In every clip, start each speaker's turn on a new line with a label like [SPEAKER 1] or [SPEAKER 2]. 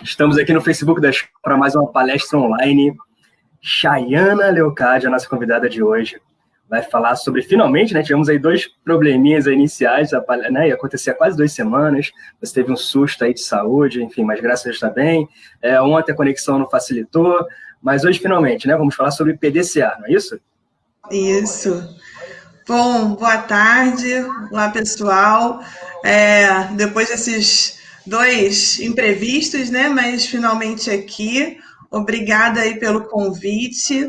[SPEAKER 1] Estamos aqui no Facebook para mais uma palestra online. Chayana Leocádio, a nossa convidada de hoje, vai falar sobre, finalmente, né, tivemos aí 2 probleminhas iniciais, né, ia acontecer há quase 2 semanas, você teve um susto aí de saúde, enfim, mas graças a Deus está bem. Ontem a conexão não facilitou, mas hoje, finalmente, né, vamos falar sobre PDCA, não é isso?
[SPEAKER 2] Isso. Bom, boa tarde. Olá, pessoal. Depois desses 2 imprevistos, né? Mas finalmente aqui. Obrigada aí pelo convite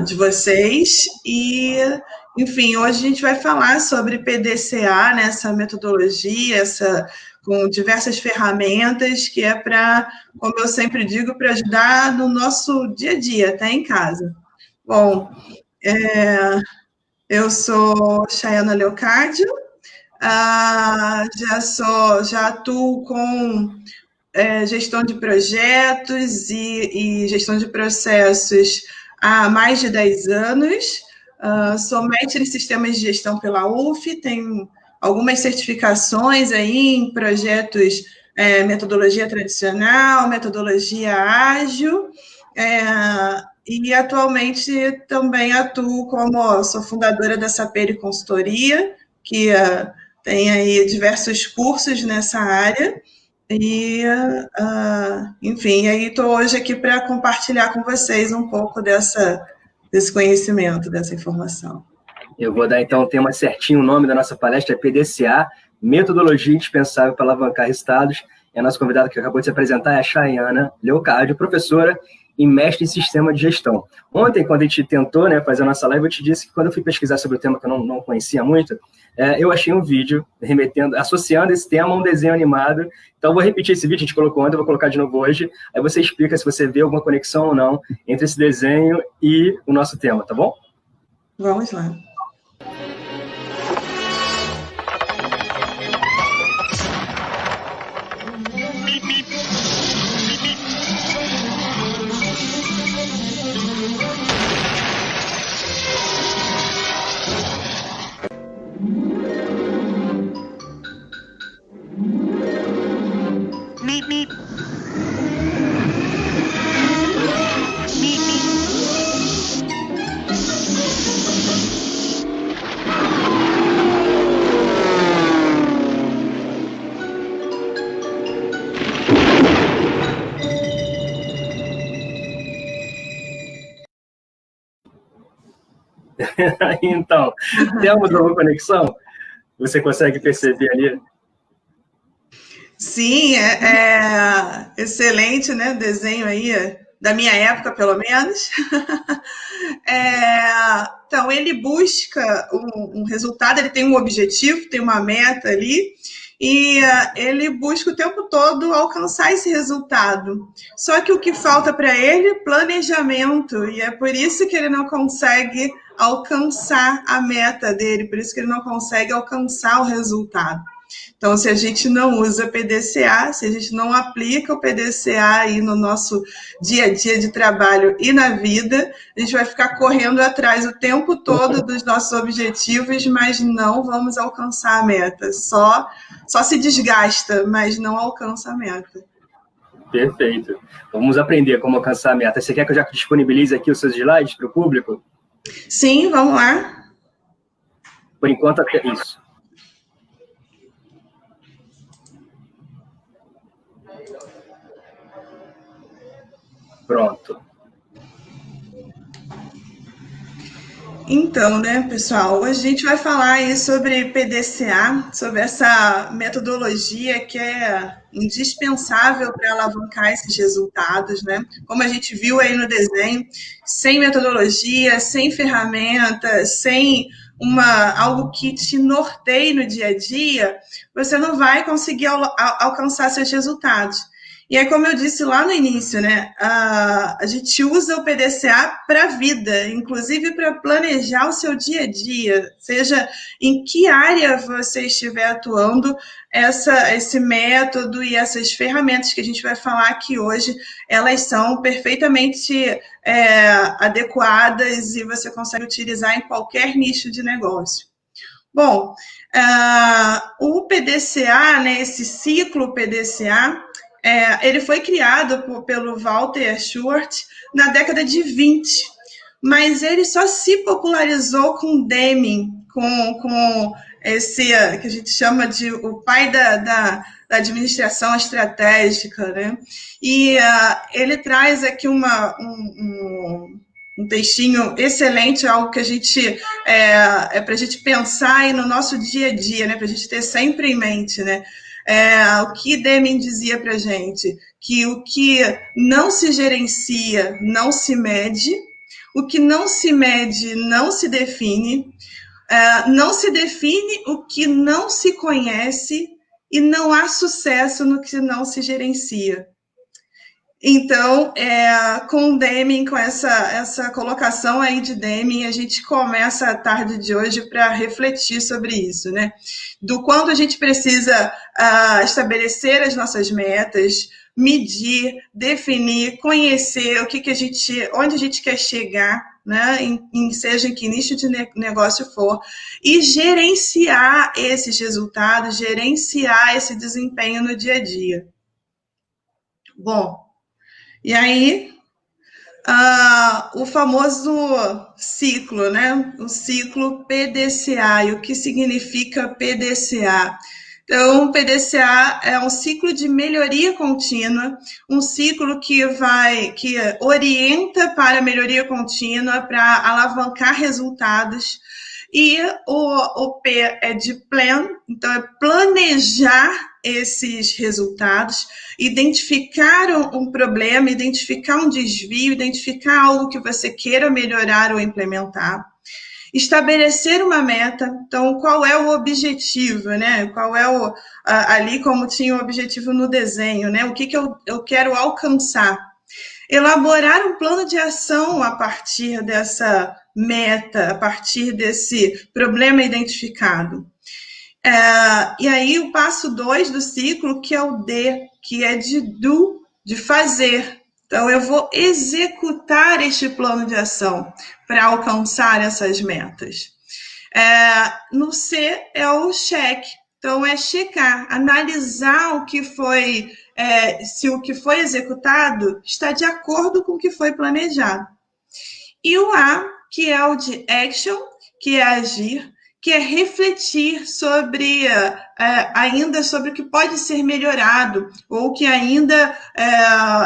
[SPEAKER 2] de vocês. E, enfim, hoje a gente vai falar sobre PDCA, né? Essa metodologia, com diversas ferramentas, que é para, como eu sempre digo, para ajudar no nosso dia a dia, até em casa. Bom, eu sou Chayana Leocádio, já atuo com gestão de projetos e gestão de processos há mais de 10 anos. Sou mestre em sistemas de gestão pela UF, tenho algumas certificações aí em projetos, metodologia tradicional, metodologia ágil, e atualmente também sou fundadora da Sapere Consultoria, que tem aí diversos cursos nessa área. E, enfim, aí estou hoje aqui para compartilhar com vocês um pouco desse conhecimento, dessa informação.
[SPEAKER 1] Eu vou dar, então, o tema certinho, o nome da nossa palestra é PDCA, Metodologia Indispensável para Alavancar Resultados. E a nossa convidada que acabou de se apresentar é a Chayana Leocádio, professora e mestre em Sistema de Gestão. Ontem, quando a gente tentou, né, fazer a nossa live, eu te disse que quando eu fui pesquisar sobre o tema que eu não conhecia muito, eu achei um vídeo associando esse tema a um desenho animado. Então, eu vou repetir esse vídeo, a gente colocou ontem, eu vou colocar de novo hoje. Aí você explica se você vê alguma conexão ou não entre esse desenho e o nosso tema, tá bom?
[SPEAKER 2] Vamos lá.
[SPEAKER 1] Então, temos alguma conexão? Você consegue perceber ali?
[SPEAKER 2] Sim, excelente, né? Desenho aí, da minha época, pelo menos. Então, ele busca um resultado, ele tem um objetivo, tem uma meta ali, e ele busca o tempo todo alcançar esse resultado. Só que o que falta para ele é planejamento, e é por isso que ele não consegue alcançar a meta dele, por isso que ele não consegue alcançar o resultado. Então, se a gente não usa PDCA, se a gente não aplica o PDCA aí no nosso dia a dia de trabalho e na vida, a gente vai ficar correndo atrás o tempo todo dos nossos objetivos, mas não vamos alcançar a meta. Só se desgasta, mas não alcança a meta.
[SPEAKER 1] Perfeito. Vamos aprender como alcançar a meta. Você quer que eu já disponibilize aqui os seus slides para o público?
[SPEAKER 2] Sim, vamos lá.
[SPEAKER 1] Por enquanto, até isso. Pronto.
[SPEAKER 2] Então, né, pessoal, hoje a gente vai falar aí sobre PDCA, sobre essa metodologia que é indispensável para alavancar esses resultados, né? Como a gente viu aí no desenho, sem metodologia, sem ferramenta, sem algo que te norteie no dia a dia, você não vai conseguir alcançar seus resultados. E aí, como eu disse lá no início, né, a gente usa o PDCA para a vida, inclusive para planejar o seu dia a dia, seja em que área você estiver atuando, esse método e essas ferramentas que a gente vai falar aqui hoje, elas são perfeitamente adequadas e você consegue utilizar em qualquer nicho de negócio. Bom, o PDCA, né, esse ciclo PDCA, Ele foi criado pelo Walter Schwartz na década de 20, mas ele só se popularizou com Deming, com esse que a gente chama de o pai da administração estratégica, né? E ele traz aqui um textinho excelente, algo que a gente para a gente pensar aí no nosso dia a dia, né? Para a gente ter sempre em mente, né? O que Deming dizia para a gente, que o que não se gerencia não se mede, o que não se mede não se define, não se define o que não se conhece e não há sucesso no que não se gerencia. Então, com o Deming, com essa colocação aí de Deming, a gente começa a tarde de hoje para refletir sobre isso, né? Do quanto a gente precisa estabelecer as nossas metas, medir, definir, conhecer onde a gente quer chegar, né? Seja em que nicho de negócio for, e gerenciar esses resultados, gerenciar esse desempenho no dia a dia. Bom, e aí, o famoso ciclo, né? O ciclo PDCA. E o que significa PDCA? Então, o PDCA é um ciclo de melhoria contínua, um ciclo que orienta para a melhoria contínua, para alavancar resultados. E o P é de plan, então é planejar esses resultados, identificar um problema, identificar um desvio, identificar algo que você queira melhorar ou implementar. Estabelecer uma meta, então qual é o objetivo, né? Qual é ali como tinha o objetivo no desenho, né? O que eu quero alcançar. Elaborar um plano de ação a partir dessa meta, a partir desse problema identificado. E aí o passo 2 do ciclo, que é o D, que é de do, de fazer. Então, eu vou executar este plano de ação para alcançar essas metas. No C é o check. Então, é checar, analisar o que foi, se o que foi executado está de acordo com o que foi planejado. E o A, que é o de action, que é agir, que é refletir sobre ainda sobre o que pode ser melhorado, ou que ainda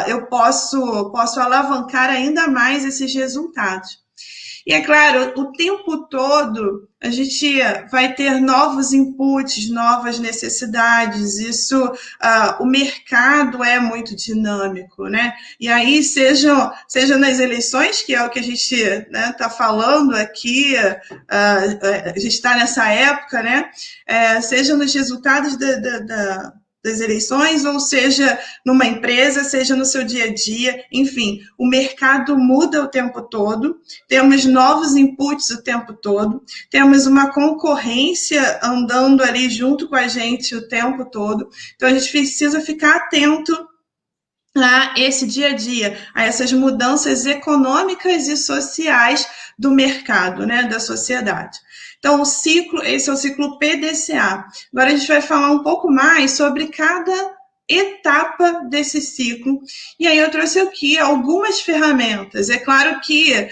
[SPEAKER 2] eu posso alavancar ainda mais esses resultados. E é claro, o tempo todo a gente vai ter novos inputs, novas necessidades. Isso, o mercado é muito dinâmico, né? E aí, seja nas eleições, que é o que a gente está falando aqui, a gente está nessa época, né? Seja nos resultados das eleições, ou seja numa empresa, seja no seu dia a dia, enfim, o mercado muda o tempo todo, temos novos inputs o tempo todo, temos uma concorrência andando ali junto com a gente o tempo todo, então a gente precisa ficar atento a esse dia a dia, a essas mudanças econômicas e sociais do mercado, né, da sociedade. Então, esse é o ciclo PDCA. Agora a gente vai falar um pouco mais sobre cada etapa desse ciclo. E aí eu trouxe aqui algumas ferramentas. É claro que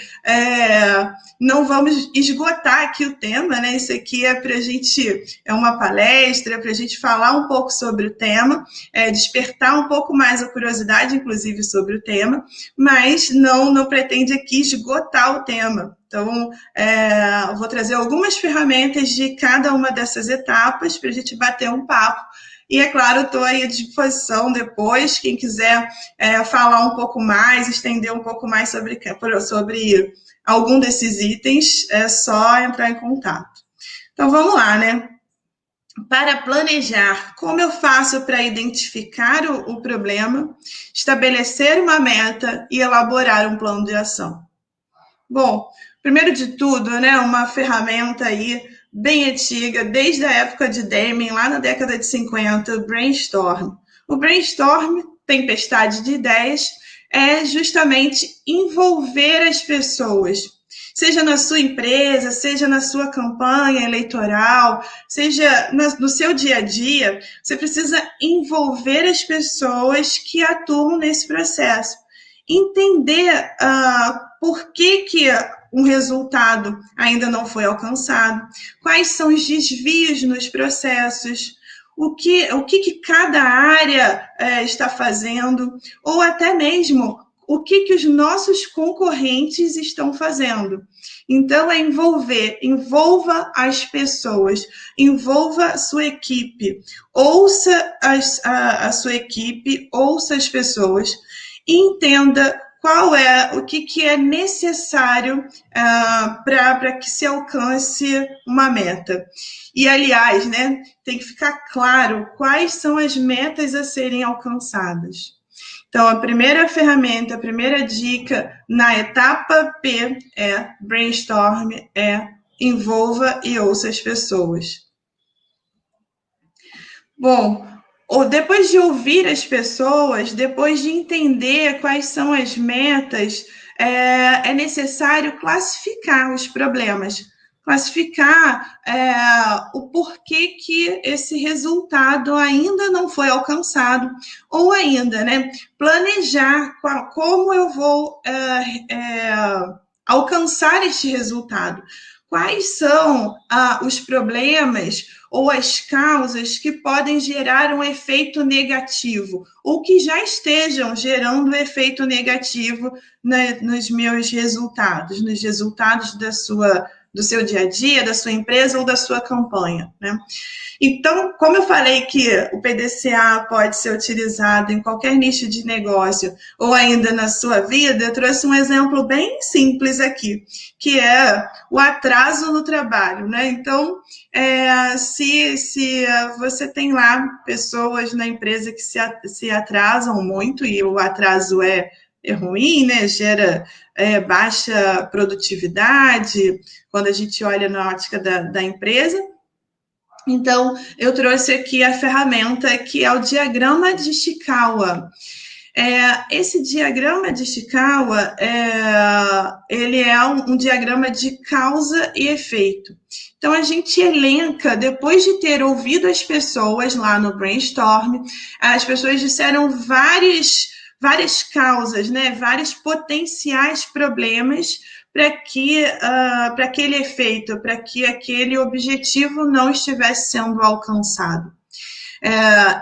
[SPEAKER 2] não vamos esgotar aqui o tema, né? Isso aqui é uma palestra para a gente falar um pouco sobre o tema, despertar um pouco mais a curiosidade, inclusive, sobre o tema, mas não pretende aqui esgotar o tema. Então, eu vou trazer algumas ferramentas de cada uma dessas etapas para a gente bater um papo. E, é claro, estou aí à disposição depois, quem quiser falar um pouco mais, estender um pouco mais sobre algum desses itens, é só entrar em contato. Então, vamos lá, né? Para planejar, como eu faço para identificar o problema, estabelecer uma meta e elaborar um plano de ação? Bom, primeiro de tudo, né, uma ferramenta aí bem antiga, desde a época de Deming, lá na década de 50, o brainstorm. O brainstorm, tempestade de ideias, é justamente envolver as pessoas. Seja na sua empresa, seja na sua campanha eleitoral, seja no seu dia a dia, você precisa envolver as pessoas que atuam nesse processo. Entender por que um resultado ainda não foi alcançado, quais são os desvios nos processos, o que cada área está fazendo, ou até mesmo o que os nossos concorrentes estão fazendo. Então, envolva as pessoas, envolva a sua equipe, ouça a sua equipe, ouça as pessoas, e entenda o que é necessário para que se alcance uma meta. E, aliás, né, tem que ficar claro quais são as metas a serem alcançadas. Então, a primeira ferramenta, a primeira dica na etapa P é brainstorm, envolva e ouça as pessoas. Bom, depois de ouvir as pessoas, depois de entender quais são as metas, é necessário classificar os problemas, classificar o porquê que esse resultado ainda não foi alcançado, ou ainda, né, planejar como eu vou alcançar este resultado. Quais são os problemas ou as causas que podem gerar um efeito negativo, ou que já estejam gerando efeito negativo nos meus resultados, nos resultados do seu dia a dia, da sua empresa ou da sua campanha, né? Então, como eu falei que o PDCA pode ser utilizado em qualquer nicho de negócio ou ainda na sua vida, eu trouxe um exemplo bem simples aqui, que é o atraso no trabalho, né? Então, se você tem lá pessoas na empresa que se atrasam muito, e o atraso é ruim, né? Gera baixa produtividade, quando a gente olha na ótica da empresa. Então, eu trouxe aqui a ferramenta que é o diagrama de Ishikawa. Esse diagrama de Ishikawa, ele é um diagrama de causa e efeito. Então, a gente elenca, depois de ter ouvido as pessoas lá no brainstorm, as pessoas disseram várias causas, né? Vários potenciais problemas para que aquele efeito, para que aquele objetivo não estivesse sendo alcançado.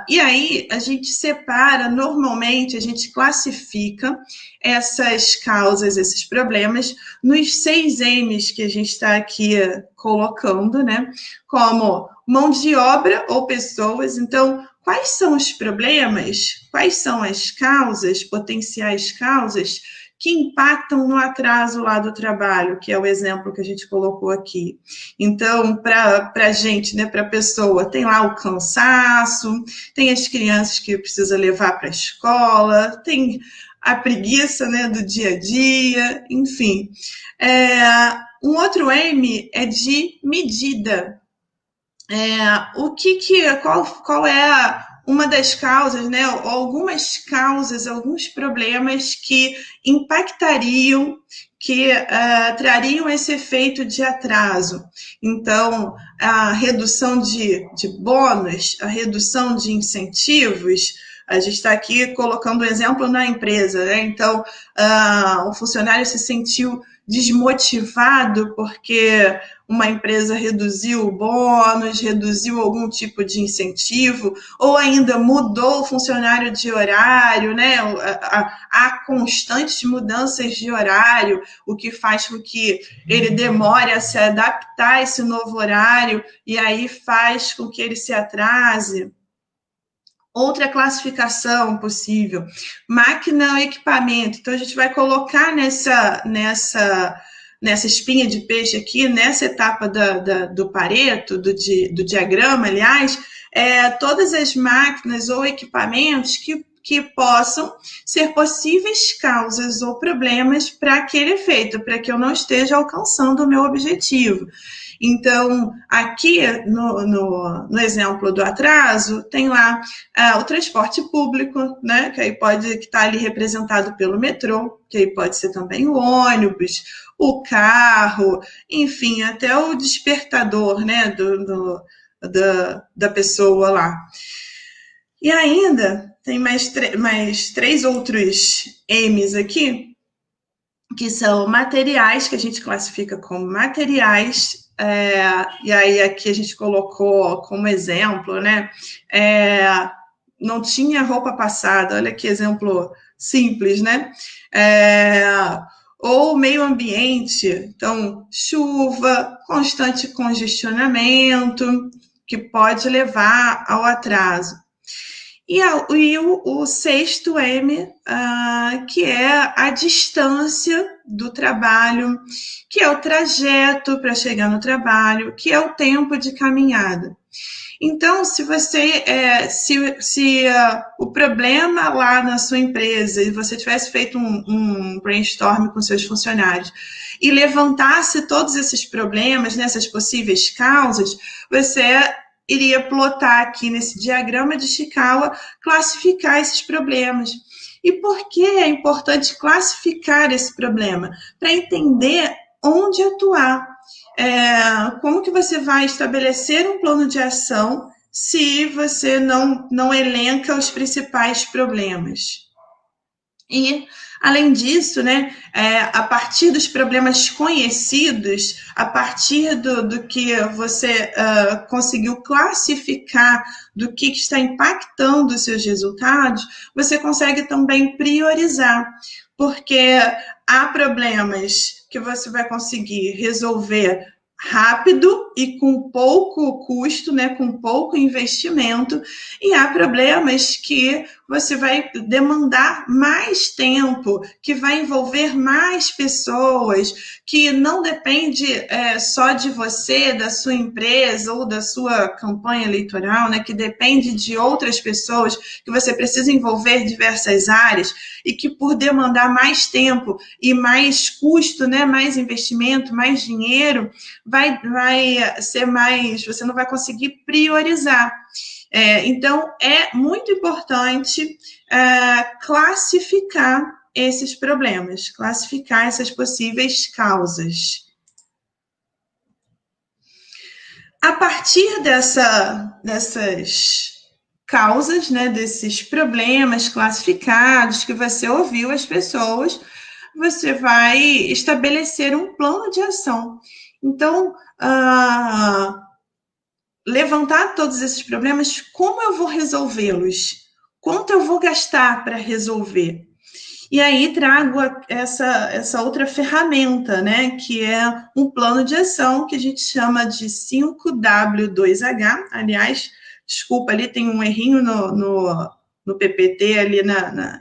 [SPEAKER 2] E aí a gente separa, normalmente a gente classifica essas causas, esses problemas, nos 6 M's que a gente está aqui colocando, né? Como mão de obra ou pessoas. Então, quais são os problemas, quais são as causas, potenciais causas, que impactam no atraso lá do trabalho, que é o exemplo que a gente colocou aqui. Então, para a gente, né, para a pessoa, tem lá o cansaço, tem as crianças que precisa levar para a escola, tem a preguiça, né, do dia a dia, enfim. Um outro M é de medida. Qual é uma das causas, né, algumas causas, alguns problemas que impactariam, que trariam esse efeito de atraso. Então, a redução de bônus, a redução de incentivos. A gente está aqui colocando um exemplo na empresa, né? Então, o funcionário se sentiu desmotivado porque uma empresa reduziu o bônus, reduziu algum tipo de incentivo, ou ainda mudou o funcionário de horário, né? Há constantes mudanças de horário, o que faz com que ele demore a se adaptar a esse novo horário, e aí faz com que ele se atrase. Outra classificação possível, máquina ou equipamento. Então, a gente vai colocar nessa espinha de peixe aqui, nessa etapa do Pareto, do diagrama, aliás, todas as máquinas ou equipamentos que possam ser possíveis causas ou problemas para aquele efeito, para que eu não esteja alcançando o meu objetivo. Então, aqui no exemplo do atraso, tem lá o transporte público, né, que aí pode estar ali representado pelo metrô, que aí pode ser também o ônibus, o carro, enfim, até o despertador, né, da pessoa lá. E ainda tem mais 3 outros M's aqui, que são materiais, que a gente classifica como materiais, e aí aqui a gente colocou como exemplo, né? Não tinha roupa passada, olha que exemplo simples, né? Ou meio ambiente, então chuva, constante congestionamento, que pode levar ao atraso. E o sexto M, que é a distância do trabalho, que é o trajeto para chegar no trabalho, que é o tempo de caminhada. Então, se você, se o problema lá na sua empresa, e você tivesse feito um brainstorm com seus funcionários, e levantasse todos esses problemas, nessas possíveis causas, você iria plotar aqui nesse diagrama de Ishikawa, classificar esses problemas. E por que é importante classificar esse problema? Para entender onde atuar. Como que você vai estabelecer um plano de ação se você não elenca os principais problemas? E, além disso, né, a partir dos problemas conhecidos, a partir do que você conseguiu classificar do que está impactando os seus resultados, você consegue também priorizar, porque há problemas que você vai conseguir resolver rápido e com pouco custo, né, com pouco investimento, e há problemas que você vai demandar mais tempo, que vai envolver mais pessoas, que não depende só de você, da sua empresa ou da sua campanha eleitoral, né, que depende de outras pessoas, que você precisa envolver diversas áreas, e que por demandar mais tempo e mais custo, né, mais investimento, mais dinheiro, vai ser mais, você não vai conseguir priorizar. Então, é muito importante classificar esses problemas, classificar essas possíveis causas. A partir dessas causas, né, desses problemas classificados que você ouviu as pessoas, você vai estabelecer um plano de ação. Então, levantar todos esses problemas, como eu vou resolvê-los? Quanto eu vou gastar para resolver? E aí trago essa outra ferramenta, né, que é um plano de ação que a gente chama de 5W2H. Aliás, desculpa, ali tem um errinho no PPT ali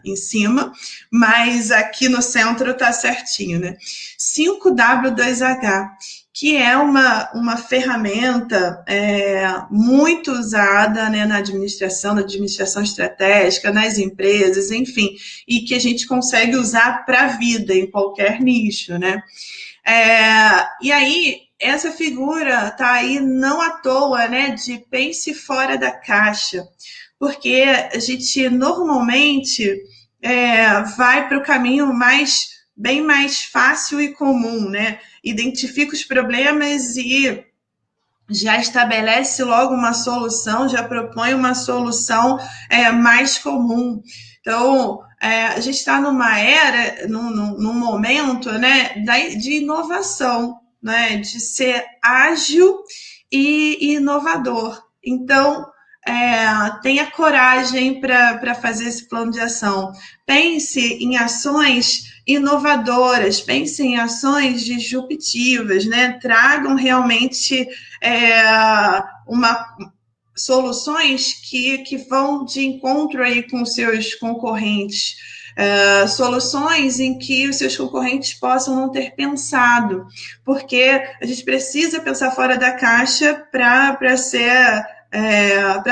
[SPEAKER 2] em cima, mas aqui no centro está certinho, né? 5W2H, que é uma ferramenta muito usada, né, na administração estratégica, nas empresas, enfim, e que a gente consegue usar para a vida, em qualquer nicho, né? E aí, essa figura está aí não à toa, né, de pense fora da caixa, porque a gente normalmente vai para o caminho bem mais fácil e comum, né? Identifica os problemas e já estabelece logo uma solução, já propõe uma solução mais comum. Então, a gente está numa era, num momento, né, de inovação, né, de ser ágil e inovador. Então, tenha coragem para fazer esse plano de ação. Pense em ações inovadoras, pense em ações disruptivas, né? Tragam realmente soluções que vão de encontro aí com seus concorrentes. Soluções em que os seus concorrentes possam não ter pensado, porque a gente precisa pensar fora da caixa para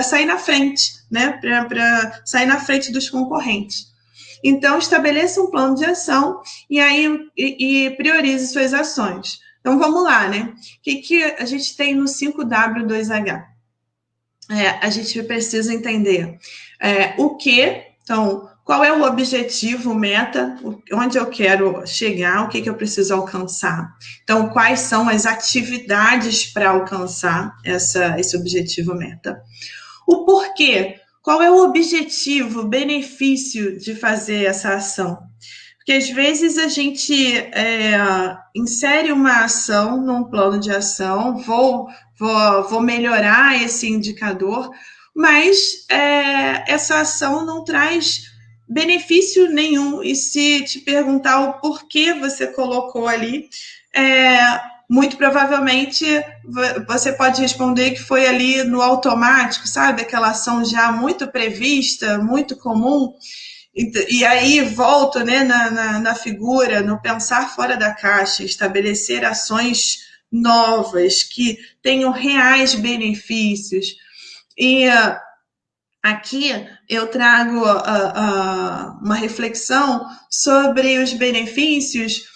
[SPEAKER 2] sair na frente, né? Para sair na frente dos concorrentes. Então, estabeleça um plano de ação e aí priorize suas ações. Então, vamos lá, né? O que a gente tem no 5W2H? A gente precisa entender o que, então, qual é o objetivo, meta, onde eu quero chegar, o que eu preciso alcançar. Então, quais são as atividades para alcançar esse objetivo, meta. O porquê, qual é o objetivo, benefício de fazer essa ação. Porque às vezes a gente insere uma ação num plano de ação, vou melhorar esse indicador, mas essa ação não traz benefício nenhum. E se te perguntar o porquê você colocou ali, muito provavelmente você pode responder que foi ali no automático, sabe? Aquela ação já muito prevista, muito comum. E aí volto, né, na figura, no pensar fora da caixa, estabelecer ações novas que tenham reais benefícios. E aqui eu trago uma reflexão sobre os benefícios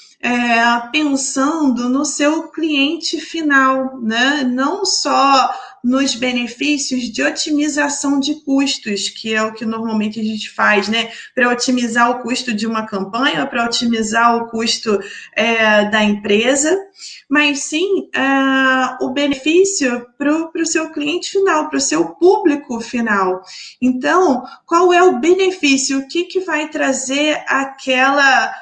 [SPEAKER 2] pensando no seu cliente final, né? Não só nos benefícios de otimização de custos, que é o que normalmente a gente faz, né? Para otimizar o custo de uma campanha, para otimizar o custo da empresa, mas sim o benefício para o seu cliente final, para o seu público final. Então, qual é o benefício? O que vai trazer aquela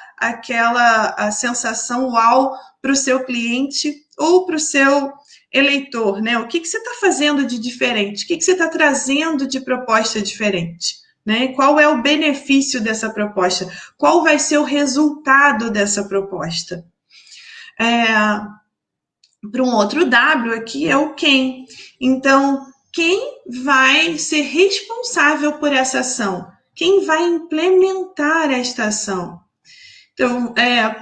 [SPEAKER 2] a sensação uau para o seu cliente ou para o seu eleitor, né? O que você está fazendo de diferente? O que você está trazendo de proposta diferente? Né? Qual é o benefício dessa proposta? Qual vai ser o resultado dessa proposta? Para um outro W aqui é o quem. Então, quem vai ser responsável por essa ação? Quem vai implementar esta ação? Então,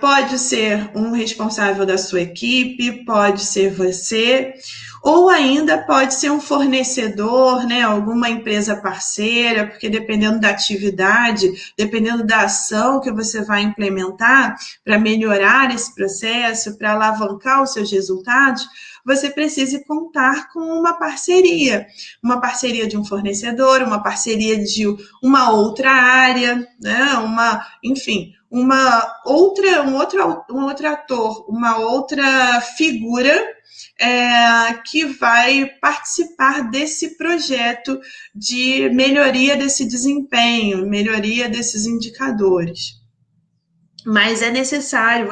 [SPEAKER 2] pode ser um responsável da sua equipe, pode ser você, ou ainda pode ser um fornecedor, né, alguma empresa parceira, porque dependendo da atividade, dependendo da ação que você vai implementar para melhorar esse processo, para alavancar os seus resultados, você precisa contar com uma parceria de um fornecedor, uma parceria de uma outra área, né, enfim, um outro ator, uma outra figura que vai participar desse projeto de melhoria desse desempenho, melhoria desses indicadores. Mas é necessário,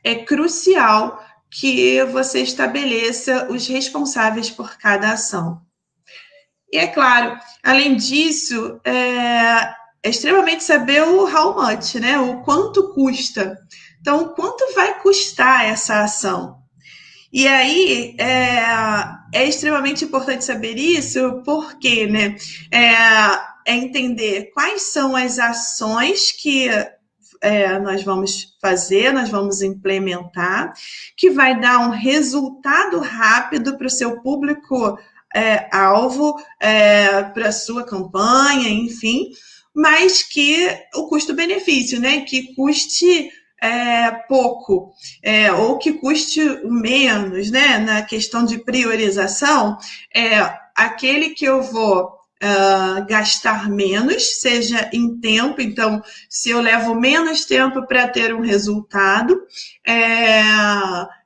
[SPEAKER 2] é crucial que você estabeleça os responsáveis por cada ação. E é claro, além disso, é extremamente saber o how much, né? O quanto custa. Então, quanto vai custar essa ação? E aí, é extremamente importante saber isso, porque, né? É entender quais são as ações que nós vamos fazer, nós vamos implementar, que vai dar um resultado rápido para o seu público alvo, para a sua campanha, enfim, mas que o custo-benefício, né? Que custe pouco, ou que custe menos, né? Na questão de priorização, aquele que eu vou gastar menos, seja em tempo, então, se eu levo menos tempo para ter um resultado,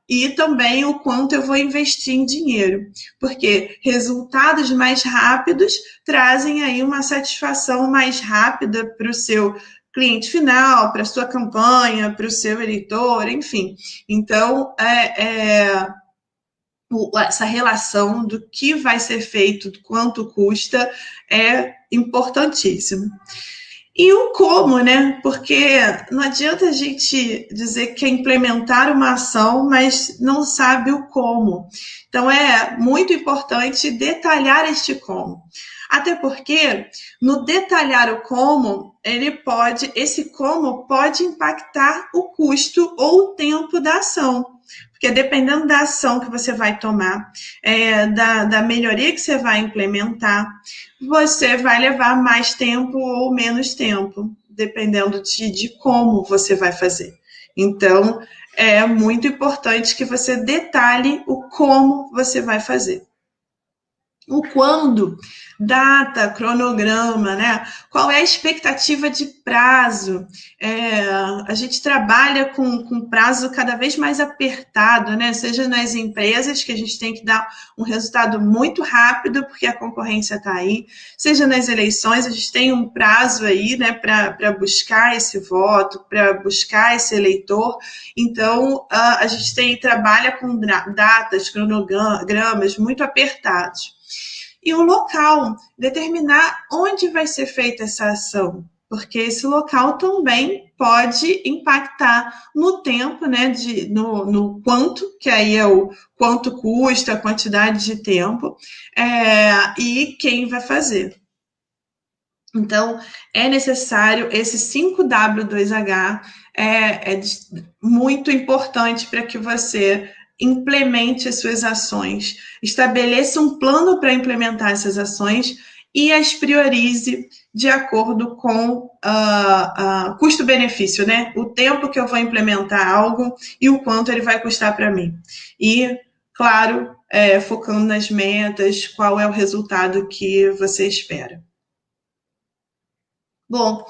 [SPEAKER 2] e também o quanto eu vou investir em dinheiro, porque resultados mais rápidos trazem aí uma satisfação mais rápida para o seu cliente final, para a sua campanha, para o seu eleitor, enfim. Então, essa relação do que vai ser feito, do quanto custa, é importantíssimo. E o como, né? Porque não adianta a gente dizer que quer implementar uma ação, mas não sabe o como. Então, é muito importante detalhar este como. Até porque, no detalhar o como, esse como pode impactar o custo ou o tempo da ação. Porque dependendo da ação que você vai tomar, da melhoria que você vai implementar, você vai levar mais tempo ou menos tempo, dependendo de como você vai fazer. Então, é muito importante que você detalhe o como você vai fazer. O quando, data, cronograma, né? Qual é a expectativa de prazo? A gente trabalha com prazo cada vez mais apertado, né? Seja nas empresas, que a gente tem que dar um resultado muito rápido, porque a concorrência está aí, seja nas eleições, a gente tem um prazo aí, né, para buscar esse voto, para buscar esse eleitor. Então, a gente trabalha com datas, cronogramas muito apertados. E o local, determinar onde vai ser feita essa ação, porque esse local também pode impactar no tempo, né, no quanto, que aí é o quanto custa, a quantidade de tempo, e quem vai fazer. Então, é necessário esse 5W2H, é muito importante para que você implemente as suas ações, estabeleça um plano para implementar essas ações e as priorize de acordo com custo-benefício, né? O tempo que eu vou implementar algo e o quanto ele vai custar para mim. E, claro, focando nas metas, qual é o resultado que você espera. Bom,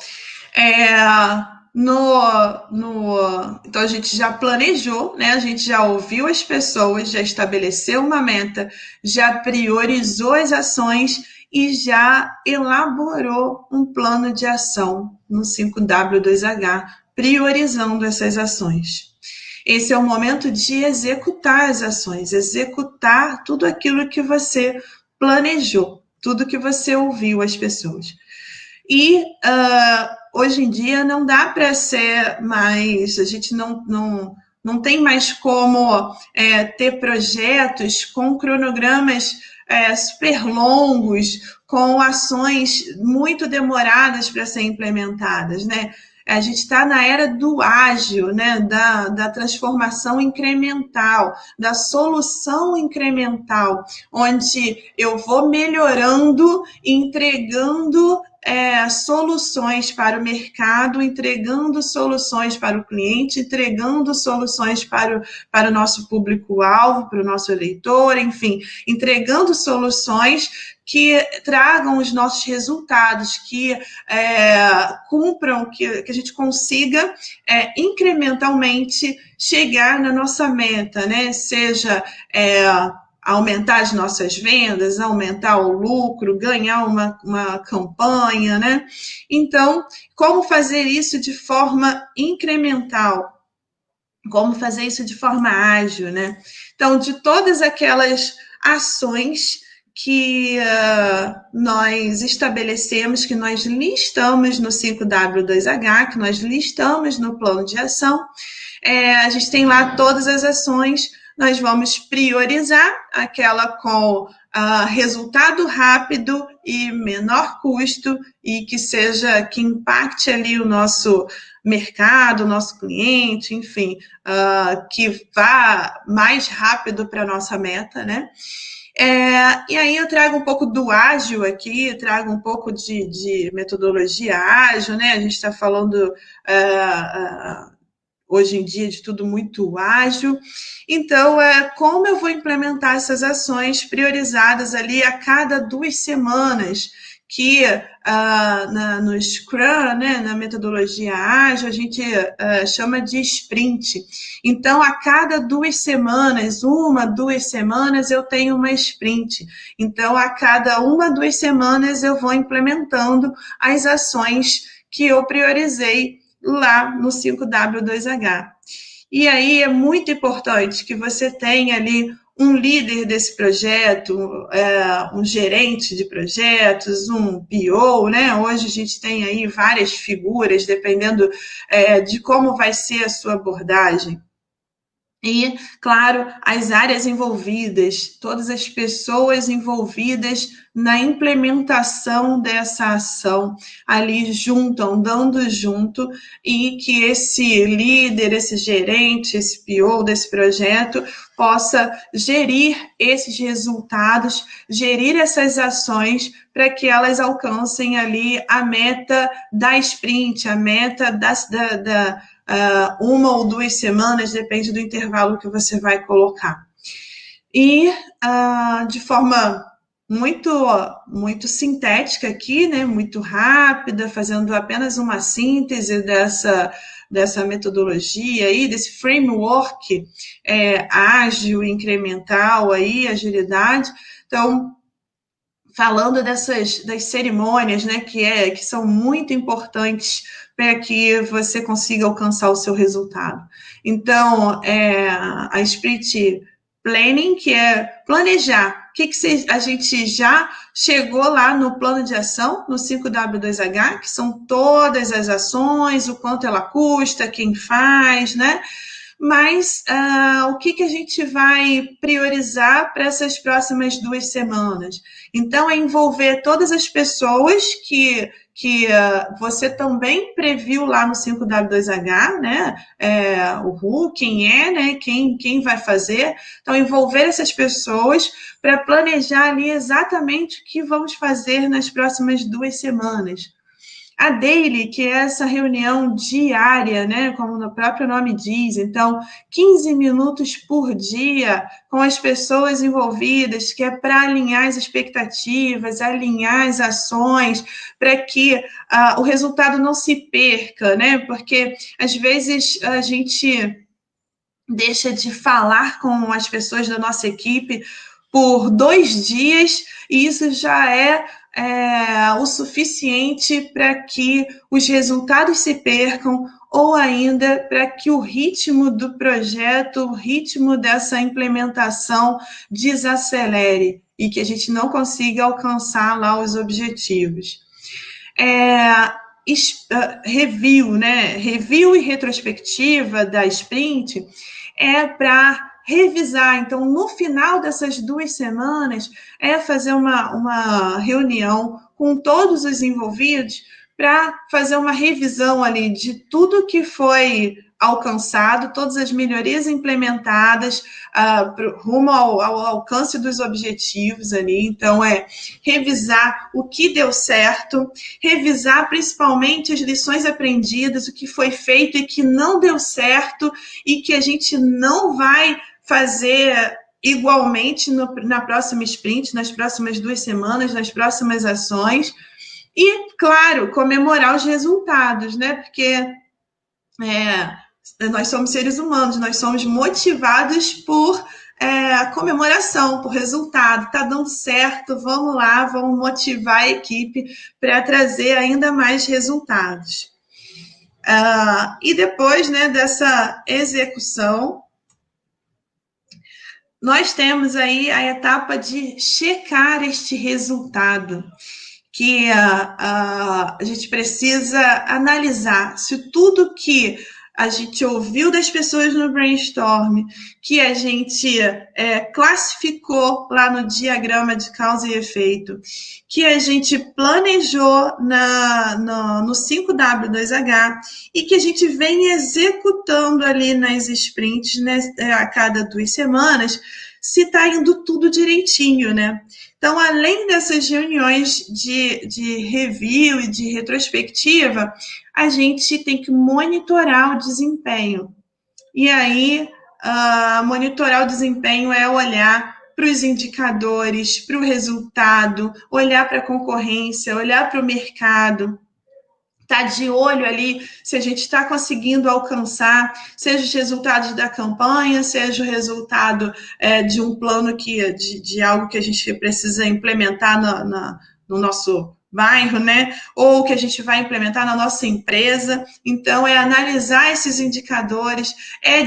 [SPEAKER 2] então a gente já planejou, né? A gente já ouviu as pessoas, já estabeleceu uma meta, já priorizou as ações e já elaborou um plano de ação no 5W2H, priorizando essas ações. Esse é o momento de executar as ações, executar tudo aquilo que você planejou, tudo que você ouviu as pessoas. E hoje em dia não dá para ser mais, a gente não tem mais como ter projetos com cronogramas super longos, com ações muito demoradas para serem implementadas, né? A gente está na era do ágil, né? Da transformação incremental, da solução incremental, onde eu vou melhorando, entregando soluções para o mercado, entregando soluções para o cliente, entregando soluções para o nosso público-alvo, para o nosso eleitor, enfim, entregando soluções que tragam os nossos resultados, que cumpram, que a gente consiga incrementalmente chegar na nossa meta, né? Seja aumentar as nossas vendas, aumentar o lucro, ganhar uma campanha, né? Então, como fazer isso de forma incremental? Como fazer isso de forma ágil, né? Então, de todas aquelas ações que nós estabelecemos, que nós listamos no 5W2H, que nós listamos no plano de ação, a gente tem lá todas as ações. Nós vamos priorizar aquela com resultado rápido e menor custo e que impacte ali o nosso mercado, o nosso cliente, enfim, que vá mais rápido para a nossa meta, né? E aí eu trago um pouco do ágil aqui, trago um pouco de metodologia ágil, né? A gente está falando hoje em dia de tudo muito ágil. Então, como eu vou implementar essas ações priorizadas ali a cada 2 semanas, que no Scrum, né, na metodologia ágil, a gente chama de sprint. Então, a cada 2 semanas, 2 semanas, eu tenho uma sprint. Então, a cada 2 semanas, eu vou implementando as ações que eu priorizei lá no 5W2H. E aí é muito importante que você tenha ali um líder desse projeto, um gerente de projetos, um PO, né? Hoje a gente tem aí várias figuras, dependendo de como vai ser a sua abordagem. E, claro, as áreas envolvidas, todas as pessoas envolvidas na implementação dessa ação, ali andando junto, e que esse líder, esse gerente, esse PO desse projeto possa gerir esses resultados, gerir essas ações para que elas alcancem ali a meta da sprint, a meta 1 ou 2 semanas, depende do intervalo que você vai colocar. E de forma muito sintética aqui, né, muito rápida, fazendo apenas uma síntese dessa metodologia aí, desse framework ágil, incremental aí, agilidade. Então, falando das cerimônias, né, que são muito importantes para que você consiga alcançar o seu resultado. Então, a Sprint Planning, que é planejar. A gente já chegou lá no plano de ação, no 5W2H, que são todas as ações, o quanto ela custa, quem faz, né? Mas o que a gente vai priorizar para essas próximas 2 semanas? Então, é envolver todas as pessoas que você também previu lá no 5W2H, né? O who, quem é, né? Quem vai fazer. Então, envolver essas pessoas para planejar ali exatamente o que vamos fazer nas próximas 2 semanas. A daily, que é essa reunião diária, né, como o próprio nome diz, então 15 minutos por dia com as pessoas envolvidas, que é para alinhar as expectativas, alinhar as ações, para que o resultado não se perca, né, porque às vezes a gente deixa de falar com as pessoas da nossa equipe por 2 dias, e isso já é o suficiente para que os resultados se percam, ou ainda para que o ritmo do projeto, o ritmo dessa implementação desacelere e que a gente não consiga alcançar lá os objetivos. Review, né? Review e retrospectiva da Sprint é para revisar. Então, no final dessas 2 semanas, fazer uma reunião com todos os envolvidos para fazer uma revisão ali de tudo que foi alcançado, todas as melhorias implementadas rumo ao alcance dos objetivos ali. Então, revisar o que deu certo, revisar principalmente as lições aprendidas, o que foi feito e que não deu certo e que a gente não vai fazer igualmente na próxima sprint, nas próximas 2 semanas, nas próximas ações. E, claro, comemorar os resultados, né? Porque nós somos seres humanos, nós somos motivados por comemoração, por resultado. Está dando certo, vamos lá, vamos motivar a equipe para trazer ainda mais resultados. E depois, né, dessa execução, nós temos aí a etapa de checar este resultado, que a gente precisa analisar se tudo que a gente ouviu das pessoas no brainstorm, que a gente classificou lá no diagrama de causa e efeito, que a gente planejou no 5W2H e que a gente vem executando ali nas sprints, né, a cada 2 semanas, se está indo tudo direitinho, né? Então, além dessas reuniões de review e de retrospectiva, a gente tem que monitorar o desempenho. E aí, monitorar o desempenho é olhar para os indicadores, para o resultado, olhar para a concorrência, olhar para o mercado, estar de olho ali se a gente está conseguindo alcançar, seja os resultados da campanha, seja o resultado de um plano de algo que a gente precisa implementar no nosso bairro, né? Ou que a gente vai implementar na nossa empresa. Então, analisar esses indicadores,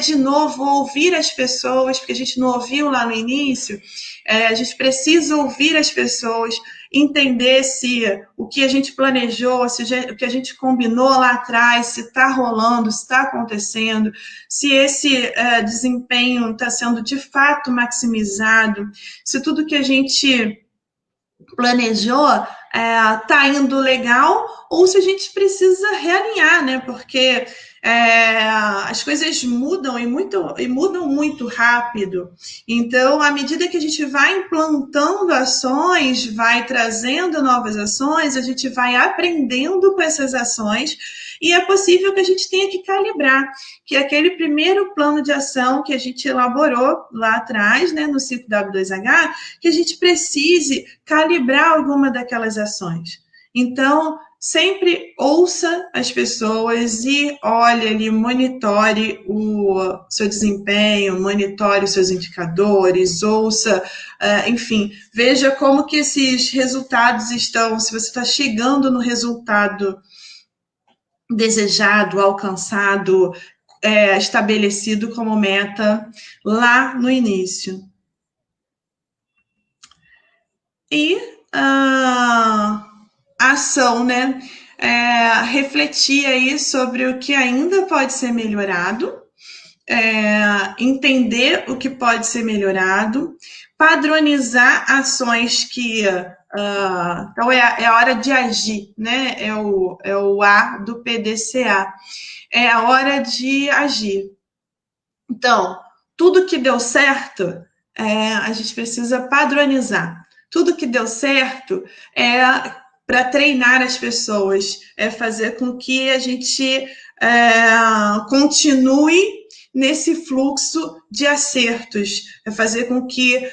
[SPEAKER 2] de novo ouvir as pessoas, porque a gente não ouviu lá no início, a gente precisa ouvir as pessoas, entender se o que a gente planejou, se o que a gente combinou lá atrás, se está rolando, se está acontecendo, se esse desempenho está sendo de fato maximizado, se tudo que a gente planejou está indo legal, ou se a gente precisa realinhar, né? Porque as coisas mudam e mudam muito rápido. Então, à medida que a gente vai implantando ações, vai trazendo novas ações, a gente vai aprendendo com essas ações e é possível que a gente tenha que calibrar, que aquele primeiro plano de ação que a gente elaborou lá atrás, né, no 5W2H, que a gente precise calibrar alguma daquelas ações. Então, sempre ouça as pessoas e olhe ali, monitore o seu desempenho, monitore os seus indicadores, ouça, enfim, veja como que esses resultados estão, se você está chegando no resultado desejado, alcançado, estabelecido como meta lá no início. E a ação, né? Refletir aí sobre o que ainda pode ser melhorado, entender o que pode ser melhorado, padronizar ações que... então, é a hora de agir, né? É o A do PDCA. É a hora de agir. Então, tudo que deu certo, a gente precisa padronizar. Tudo que deu certo é para treinar as pessoas, é fazer com que a gente continue nesse fluxo de acertos, é fazer com que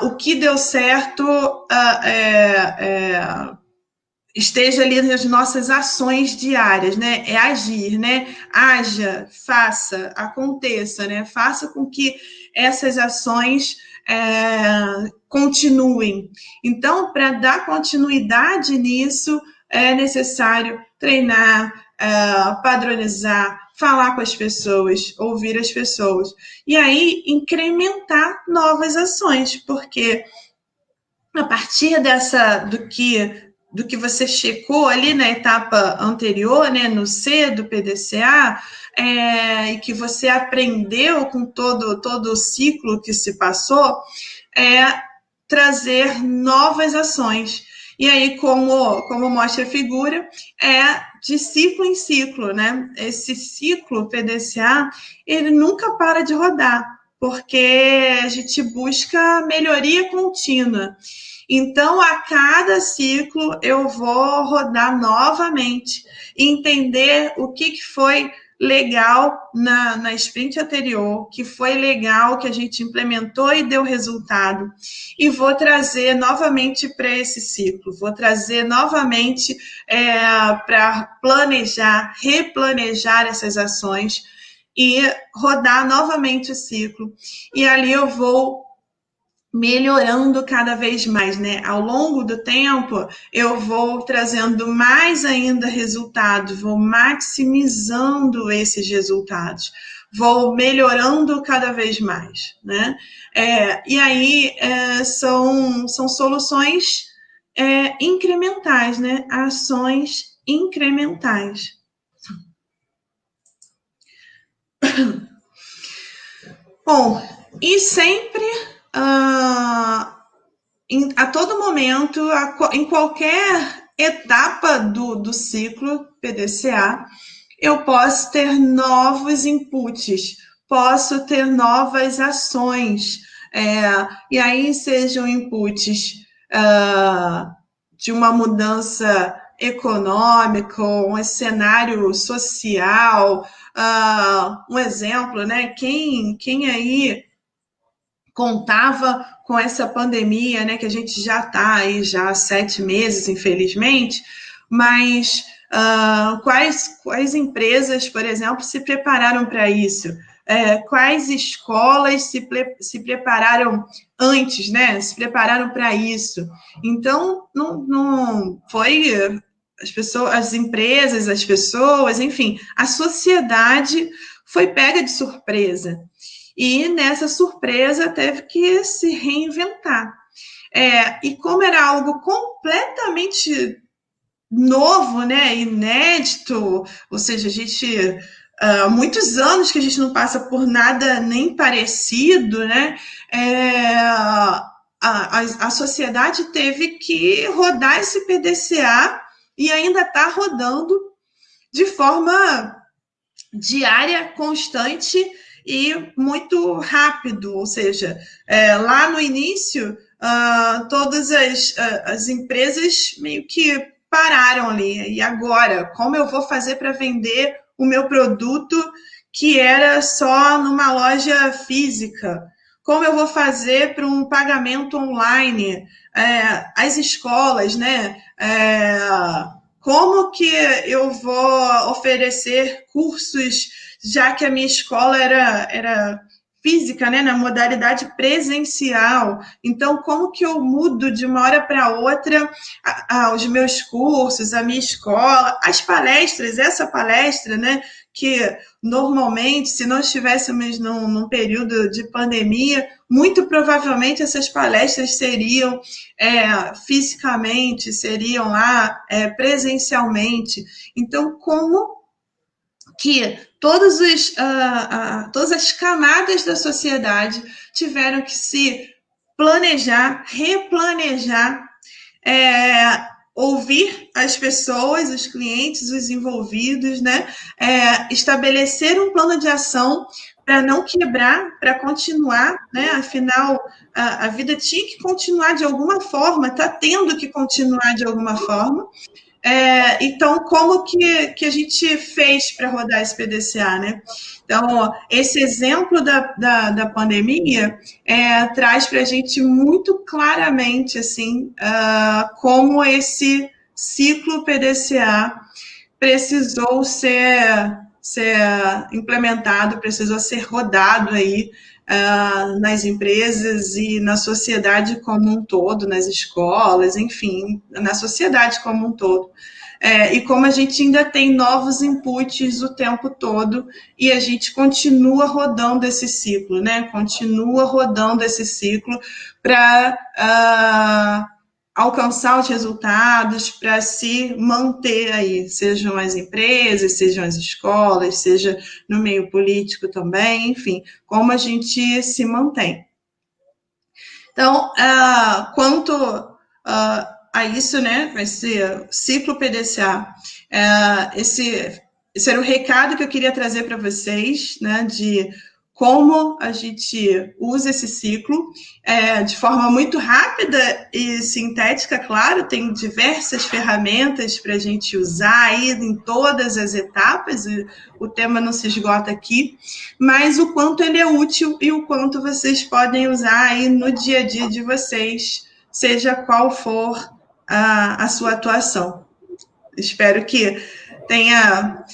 [SPEAKER 2] o que deu certo esteja ali nas nossas ações diárias, né? É agir, né? Haja, faça, aconteça, né? Faça com que essas ações continuem. Então, para dar continuidade nisso, é necessário treinar, padronizar, falar com as pessoas, ouvir as pessoas. E aí, incrementar novas ações, porque a partir do que você checou ali na etapa anterior, né, no C do PDCA, e que você aprendeu com todo o ciclo que se passou, trazer novas ações. E aí, como mostra a figura, de ciclo em ciclo, né? Esse ciclo PDCA, ele nunca para de rodar, porque a gente busca melhoria contínua. Então, a cada ciclo, eu vou rodar novamente, entender o que foi legal na sprint anterior, que foi legal, que a gente implementou e deu resultado, e vou trazer novamente para esse ciclo, vou trazer novamente para planejar, replanejar essas ações e rodar novamente o ciclo. E ali eu vou melhorando cada vez mais, né? Ao longo do tempo, eu vou trazendo mais ainda resultados, vou maximizando esses resultados, vou melhorando cada vez mais, né? E aí são soluções incrementais, né? Ações incrementais. Bom, e sempre a todo momento, em qualquer etapa do ciclo PDCA, eu posso ter novos inputs, posso ter novas ações, e aí sejam inputs de uma mudança econômica, um cenário social, um exemplo, né? Quem aí contava com essa pandemia, né, que a gente já está aí já há 7 meses, infelizmente, mas quais empresas, por exemplo, se prepararam para isso? Quais escolas se prepararam antes, né? Se prepararam para isso? Então, não foi as pessoas, as empresas, as pessoas, enfim, a sociedade foi pega de surpresa. E nessa surpresa teve que se reinventar. E como era algo completamente novo, né, inédito, ou seja, a gente há muitos anos que a gente não passa por nada nem parecido, né, a sociedade teve que rodar esse PDCA e ainda está rodando de forma diária, constante e muito rápido, ou seja, lá no início, todas as empresas meio que pararam ali. E agora, como eu vou fazer para vender o meu produto que era só numa loja física? Como eu vou fazer para um pagamento online? As escolas, né? Como que eu vou oferecer cursos, já que a minha escola era física, né, na modalidade presencial? Então, como que eu mudo de uma hora para outra os meus cursos, a minha escola, as palestras, essa palestra, né, que normalmente, se não estivéssemos num período de pandemia, muito provavelmente essas palestras seriam fisicamente, seriam lá presencialmente. Então, como que todas as camadas da sociedade tiveram que se planejar, replanejar, ouvir as pessoas, os clientes, os envolvidos, né? Estabelecer um plano de ação para não quebrar, para continuar, né? Afinal, a vida tinha que continuar de alguma forma, está tendo que continuar de alguma forma. Então, como que a gente fez para rodar esse PDCA, né? Então, esse exemplo da pandemia traz para a gente muito claramente, assim, como esse ciclo PDCA precisou ser implementado, precisou ser rodado aí nas empresas e na sociedade como um todo, nas escolas, enfim, na sociedade como um todo. E como a gente ainda tem novos inputs o tempo todo e a gente continua rodando esse ciclo, né? Continua rodando esse ciclo para alcançar os resultados, para se manter aí, sejam as empresas, sejam as escolas, seja no meio político também, enfim, como a gente se mantém. Então, quanto a isso, né, esse ciclo PDCA, esse era o recado que eu queria trazer para vocês, né, de como a gente usa esse ciclo de forma muito rápida e sintética, claro, tem diversas ferramentas para a gente usar aí em todas as etapas, o tema não se esgota aqui, mas o quanto ele é útil e o quanto vocês podem usar aí no dia a dia de vocês, seja qual for a sua atuação. Espero que tenha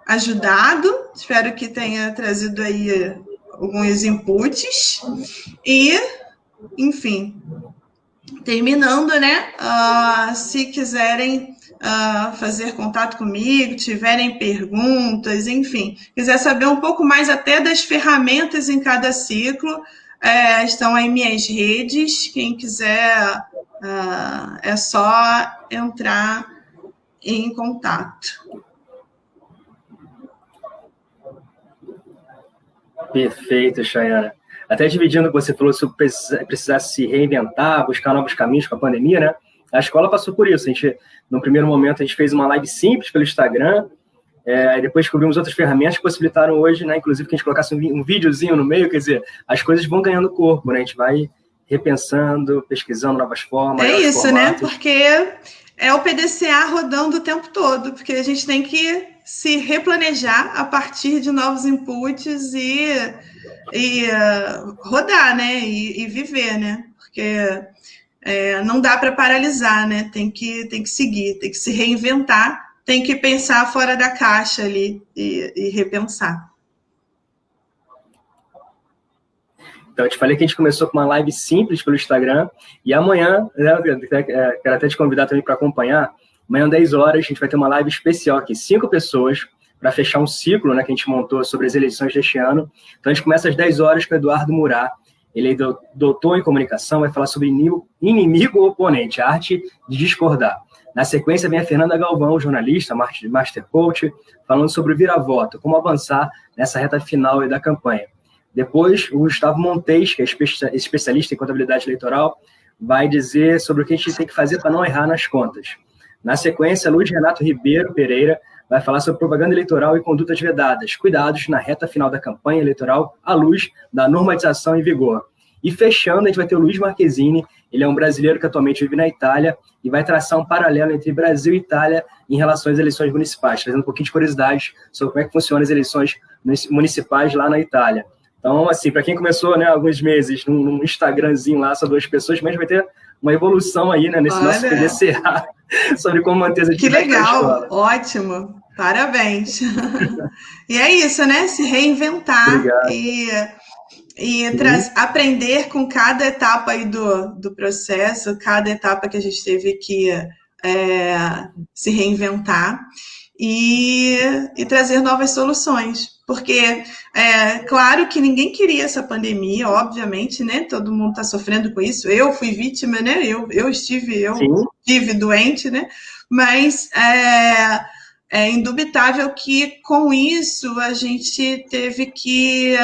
[SPEAKER 2] ajudado, espero que tenha trazido aí alguns inputs e, enfim, terminando, né? Se quiserem fazer contato comigo, tiverem perguntas, enfim, quiser saber um pouco mais até das ferramentas em cada ciclo, estão aí minhas redes, quem quiser é só entrar em contato.
[SPEAKER 1] Perfeito, Chayana. Até dividindo o que você falou sobre precisar se reinventar, buscar novos caminhos com a pandemia, né? A escola passou por isso. No primeiro momento, a gente fez uma live simples pelo Instagram, depois descobrimos outras ferramentas que possibilitaram hoje, né? Inclusive que a gente colocasse um videozinho no meio, quer dizer, as coisas vão ganhando corpo, né? A gente vai repensando, pesquisando novas formas.
[SPEAKER 2] É isso, formatos, né? Porque é o PDCA rodando o tempo todo, porque a gente tem que se replanejar a partir de novos inputs e rodar, né? E viver, né? Porque não dá para paralisar, né? Tem que seguir, tem que se reinventar, tem que pensar fora da caixa ali e repensar.
[SPEAKER 1] Então, eu te falei que a gente começou com uma live simples pelo Instagram, e amanhã, né, quero até te convidar também para acompanhar, amanhã, 10 horas, a gente vai ter uma live especial aqui, 5 pessoas, para fechar um ciclo, né, que a gente montou sobre as eleições deste ano. Então, a gente começa às 10 horas com o Eduardo Murat, ele é doutor em comunicação, vai falar sobre inimigo ou oponente, a arte de discordar. Na sequência, vem a Fernanda Galvão, jornalista, master coach, falando sobre o vira-voto, como avançar nessa reta final da campanha. Depois, o Gustavo Montes, que é especialista em contabilidade eleitoral, vai dizer sobre o que a gente tem que fazer para não errar nas contas. Na sequência, Luiz Renato Ribeiro Pereira vai falar sobre propaganda eleitoral e condutas vedadas, cuidados na reta final da campanha eleitoral à luz da normatização em vigor. E fechando, a gente vai ter o Luiz Marquezini, ele é um brasileiro que atualmente vive na Itália e vai traçar um paralelo entre Brasil e Itália em relação às eleições municipais, trazendo um pouquinho de curiosidade sobre como é que funcionam as eleições municipais lá na Itália. Então, assim, para quem começou, né, alguns meses num Instagramzinho lá, só 2 pessoas, mas vai ter uma evolução aí, né, nesse nosso PDCA, sobre como manter as atividades
[SPEAKER 2] da escola. Que legal, ótimo, parabéns. E é isso, né, se reinventar. Obrigado. E aprender com cada etapa aí do processo, cada etapa que a gente teve que se reinventar e trazer novas soluções. Porque, claro que ninguém queria essa pandemia, obviamente, né? Todo mundo está sofrendo com isso. Eu fui vítima, né? Eu estive doente, né? Mas é indubitável que com isso a gente teve que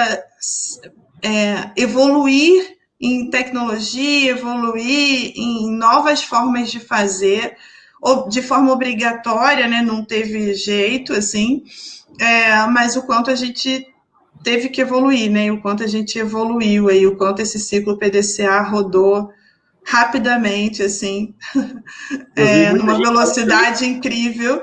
[SPEAKER 2] evoluir em tecnologia, evoluir em novas formas de fazer, de forma obrigatória, né? Não teve jeito, assim, mas o quanto a gente teve que evoluir, né? E o quanto a gente evoluiu aí, o quanto esse ciclo PDCA rodou rapidamente, assim, numa velocidade incrível,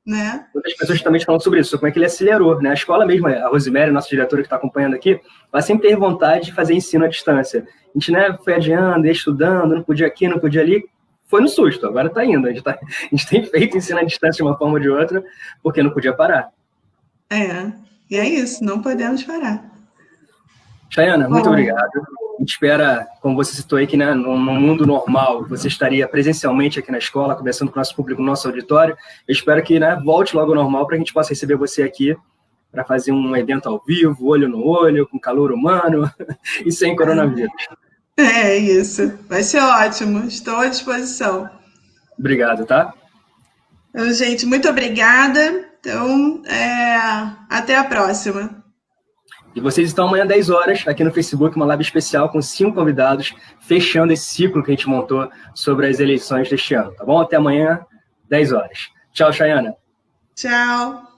[SPEAKER 2] né?
[SPEAKER 1] Muitas pessoas também falam sobre isso, como é que ele acelerou, né? A escola mesmo, a Rosemary, nossa diretora que está acompanhando aqui, ela sempre teve vontade de fazer ensino à distância. A gente, né, foi adiando, ia estudando, não podia aqui, não podia ali, foi no susto, agora está indo. A gente tem feito ensino à distância de uma forma ou de outra, porque não podia parar.
[SPEAKER 2] E é isso, não podemos parar.
[SPEAKER 1] Chayana, muito obrigado. A gente espera, como você citou aí, que, né, no mundo normal você estaria presencialmente aqui na escola, conversando com o nosso público, no nosso auditório. Eu espero que, né, volte logo ao normal para a gente possa receber você aqui para fazer um evento ao vivo, olho no olho, com calor humano e sem coronavírus.
[SPEAKER 2] É isso, vai ser ótimo, estou à disposição.
[SPEAKER 1] Obrigado, tá?
[SPEAKER 2] Então, gente, muito obrigada. Então, até a próxima.
[SPEAKER 1] E vocês estão amanhã, 10 horas, aqui no Facebook, uma live especial com 5 convidados, fechando esse ciclo que a gente montou sobre as eleições deste ano, tá bom? Até amanhã, 10 horas. Tchau, Chayana.
[SPEAKER 2] Tchau.